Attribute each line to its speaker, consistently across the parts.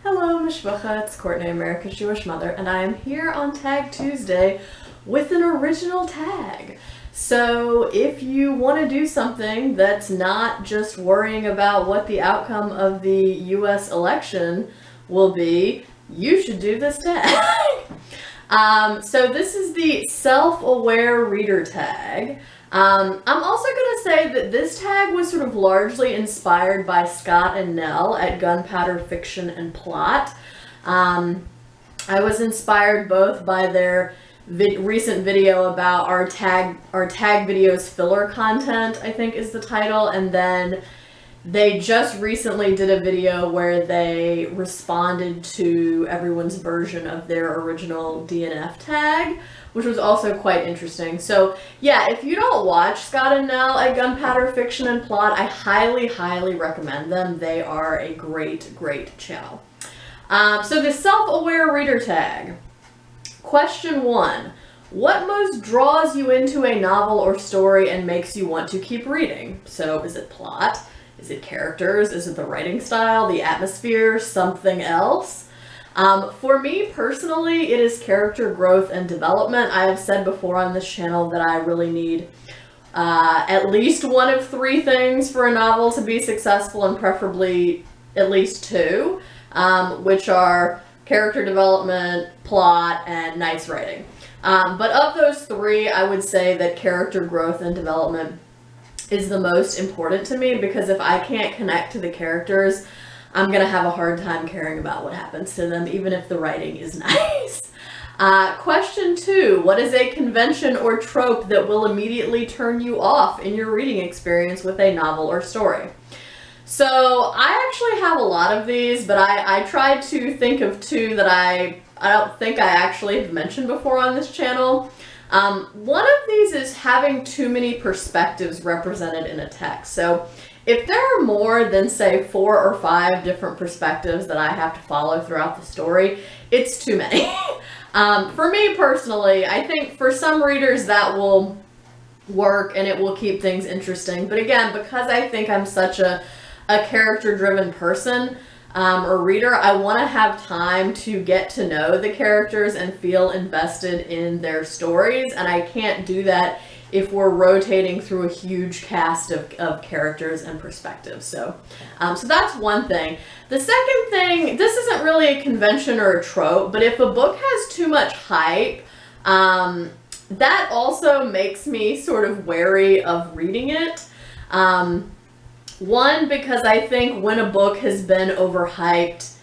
Speaker 1: Hello, Mishpacha, it's Courtney, America's Jewish mother, and I am here on Tag Tuesday with an original tag. So if you want to do something that's not just worrying about what the outcome of the US election will be, you should do this tag. So this is the self-aware reader tag. I'm also going to say that this tag was sort of largely inspired by Scott and Nell at Gunpowder Fiction and Plot. I was inspired both by their recent video about our tag videos filler content, I think is the title, and then they just recently did a video where they responded to everyone's version of their original DNF tag, which was also quite interesting. So yeah, if you don't watch Scott and Nell at Gunpowder Fiction and Plot, I highly, highly recommend them. They are a great, great channel. So the self-aware reader tag. Question 1. What most draws you into a novel or story and makes you want to keep reading? So is it plot? Is it characters? Is it the writing style, the atmosphere, something else? For me personally, it is character growth and development. I have said before on this channel that I really need at least one of 3 things for a novel to be successful, and preferably at least 2, which are character development, plot, and nice writing. But of those 3, I would say that character growth and development is the most important to me, because if I can't connect to the characters, I'm going to have a hard time caring about what happens to them, even if the writing is nice. Question 2, what is a convention or trope that will immediately turn you off in your reading experience with a novel or story? So I actually have a lot of these, but I tried to think of 2 that I don't think I actually have mentioned before on this channel. One of these is having too many perspectives represented in a text. So if there are more than, say, 4 or 5 different perspectives that I have to follow throughout the story, it's too many. For me personally, I think for some readers that will work and it will keep things interesting. But again, because I think I'm such a character-driven person or reader, I want to have time to get to know the characters and feel invested in their stories, and I can't do that if we're rotating through a huge cast of characters and perspectives. So that's one thing. The second thing, this isn't really a convention or a trope, but if a book has too much hype, that also makes me sort of wary of reading it. One, because I think when a book has been overhyped,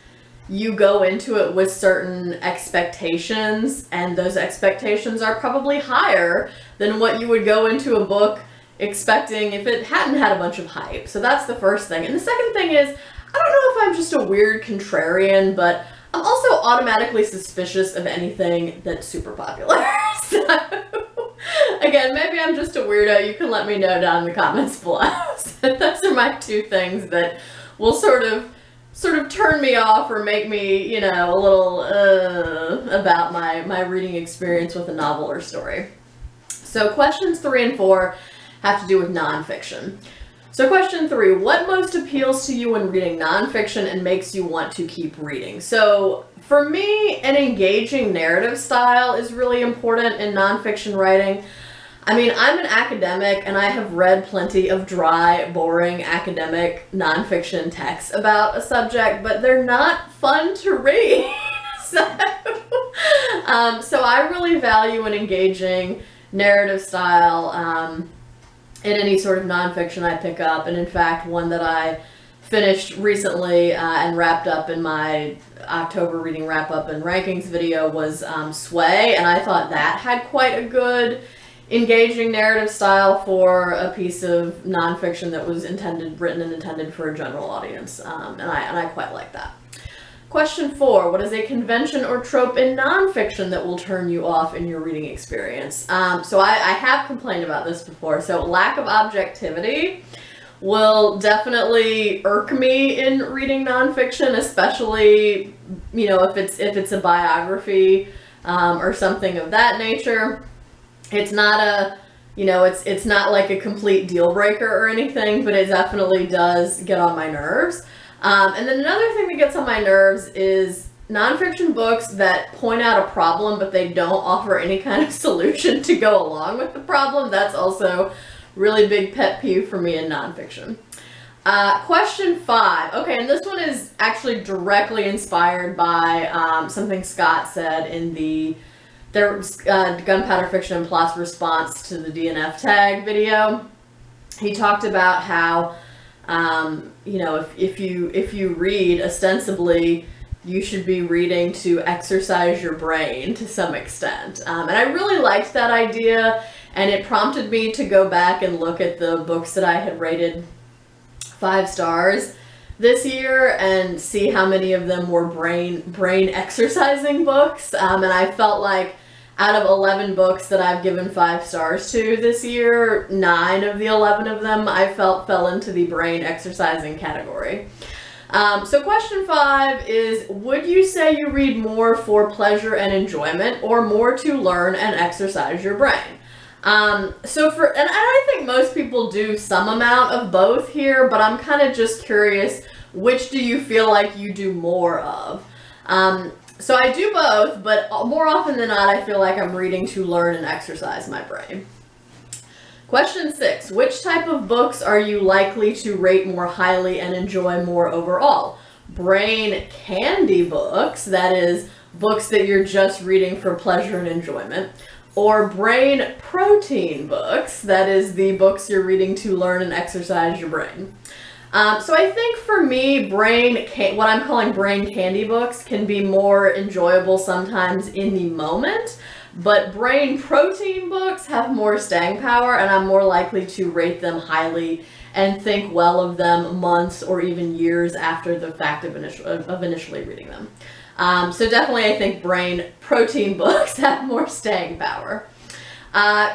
Speaker 1: you go into it with certain expectations, and those expectations are probably higher than what you would go into a book expecting if it hadn't had a bunch of hype. So that's the first thing. And the second thing is, I don't know if I'm just a weird contrarian, but I'm also automatically suspicious of anything that's super popular. So again, maybe I'm just a weirdo. You can let me know down in the comments below. So those are my 2 things that will sort of turn me off or make me, a little about my reading experience with a novel or story. So questions 3 and 4 have to do with nonfiction. So question 3, what most appeals to you when reading nonfiction and makes you want to keep reading? So for me, an engaging narrative style is really important in nonfiction writing. I mean, I'm an academic and I have read plenty of dry, boring academic nonfiction texts about a subject, but they're not fun to read. So I really value an engaging narrative style in any sort of nonfiction I pick up. And in fact, one that I finished recently and wrapped up in my October reading wrap-up and rankings video was Sway, and I thought that had quite a good engaging narrative style for a piece of nonfiction that was written and intended for a general audience, and I quite like that. Question 4, what is a convention or trope in nonfiction that will turn you off in your reading experience? So I have complained about this before. So lack of objectivity will definitely irk me in reading nonfiction, especially, if it's a biography or something of that nature. It's not it's not like a complete deal breaker or anything, but it definitely does get on my nerves. And then another thing that gets on my nerves is nonfiction books that point out a problem, but they don't offer any kind of solution to go along with the problem. That's also really big pet peeve for me in nonfiction. Question 5. Okay, and this one is actually directly inspired by something Scott said in their Gunpowder Fiction and Plot's response to the DNF tag video. He talked about how, you know, if you read, ostensibly, you should be reading to exercise your brain to some extent. And I really liked that idea, and it prompted me to go back and look at the books that I had rated 5 stars this year and see how many of them were brain exercising books. And I felt like out of 11 books that I've given 5 stars to this year, 9 of the 11 of them I felt fell into the brain exercising category. So question 5 is, would you say you read more for pleasure and enjoyment or more to learn and exercise your brain? And I think most people do some amount of both here, but I'm kind of just curious, which do you feel like you do more of? So I do both, but more often than not, I feel like I'm reading to learn and exercise my brain. Question 6, which type of books are you likely to rate more highly and enjoy more overall? Brain candy books, that is, books that you're just reading for pleasure and enjoyment, or brain protein books, that is, the books you're reading to learn and exercise your brain. So I think for me, what I'm calling brain candy books can be more enjoyable sometimes in the moment, but brain protein books have more staying power, and I'm more likely to rate them highly and think well of them months or even years after the fact of initially reading them. So definitely I think brain protein books have more staying power.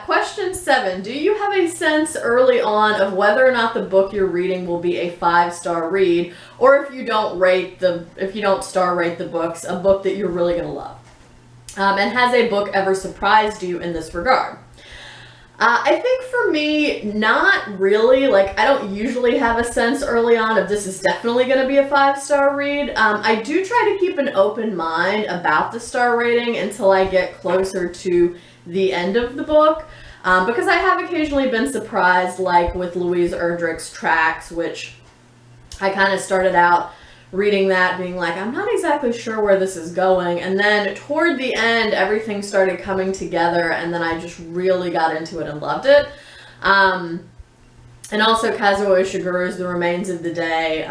Speaker 1: Question 7, do you have a sense early on of whether or not the book you're reading will be a 5-star read, or if you don't star rate the books, a book that you're really going to love? And has a book ever surprised you in this regard? I think for me, not really. Like, I don't usually have a sense early on if this is definitely going to be a 5-star read. I do try to keep an open mind about the star rating until I get closer to the end of the book, because I have occasionally been surprised, like with Louise Erdrich's Tracks, which I kind of started out reading that being like, I'm not exactly sure where this is going, and then toward the end everything started coming together, and then I just really got into it and loved it. And also Kazuo Ishiguro's The Remains of the Day.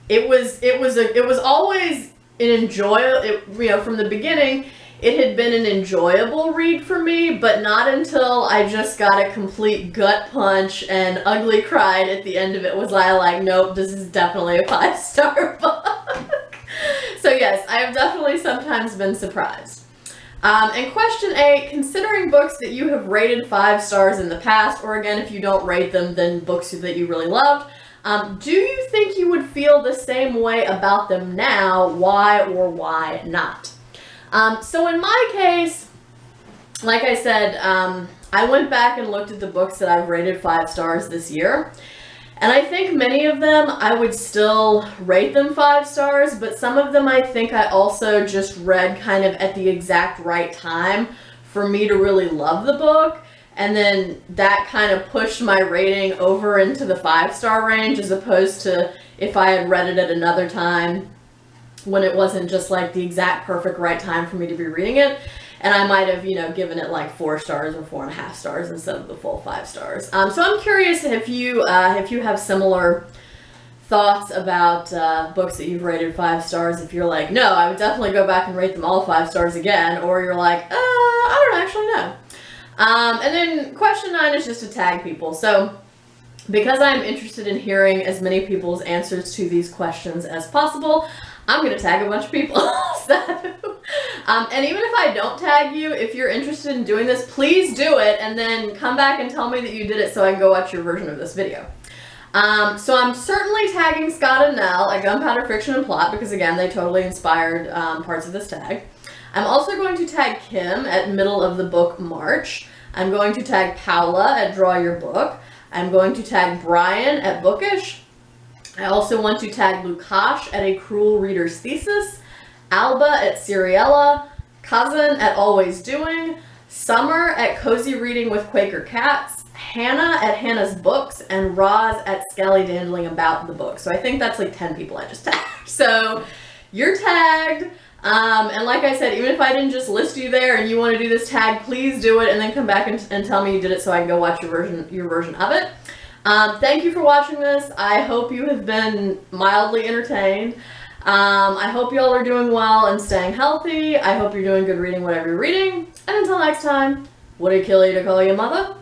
Speaker 1: It was always an enjoyable, from the beginning it had been an enjoyable read for me, but not until I just got a complete gut punch and ugly cried at the end of it was I like, nope, this is definitely a 5-star book. So yes, I have definitely sometimes been surprised. And question 8, considering books that you have rated 5 stars in the past, or again, if you don't rate them, then books that you really loved, do you think you would feel the same way about them now? Why or why not? So in my case, like I said, I went back and looked at the books that I've rated 5 stars this year, and I think many of them I would still rate them 5 stars, but some of them I think I also just read kind of at the exact right time for me to really love the book, and then that kind of pushed my rating over into the 5-star range, as opposed to if I had read it at another time when it wasn't just like the exact perfect right time for me to be reading it, and I might have, given it like 4 stars or 4.5 stars instead of the full 5 stars. So I'm curious if you have similar thoughts about books that you've rated 5 stars. If you're like, no, I would definitely go back and rate them all 5 stars again, or you're like, I don't actually know. And then question 9 is just to tag people. So because I'm interested in hearing as many people's answers to these questions as possible, I'm going to tag a bunch of people. And even if I don't tag you, if you're interested in doing this, please do it, and then come back and tell me that you did it so I can go watch your version of this video. So I'm certainly tagging Scott and Nell at Gunpowder Fiction and Plot, because again, they totally inspired parts of this tag. I'm also going to tag Kim at Middle of the Book March. I'm going to tag Paula at Draw Your Book. I'm going to tag Brian at Bookish. I also want to tag Lukash at A Cruel Reader's Thesis, Alba at Seriella, Cousin at Always Doing, Summer at Cozy Reading with Quaker Cats, Hannah at Hannah's Books, and Roz at Skelly Dandling About the Book. So I think that's like 10 people I just tagged. So you're tagged. And like I said, even if I didn't just list you there and you want to do this tag, please do it and then come back and tell me you did it so I can go watch your version of it. Thank you for watching this. I hope you have been mildly entertained. I hope y'all are doing well and staying healthy. I hope you're doing good reading whatever you're reading. And until next time, would it kill you to call you mother?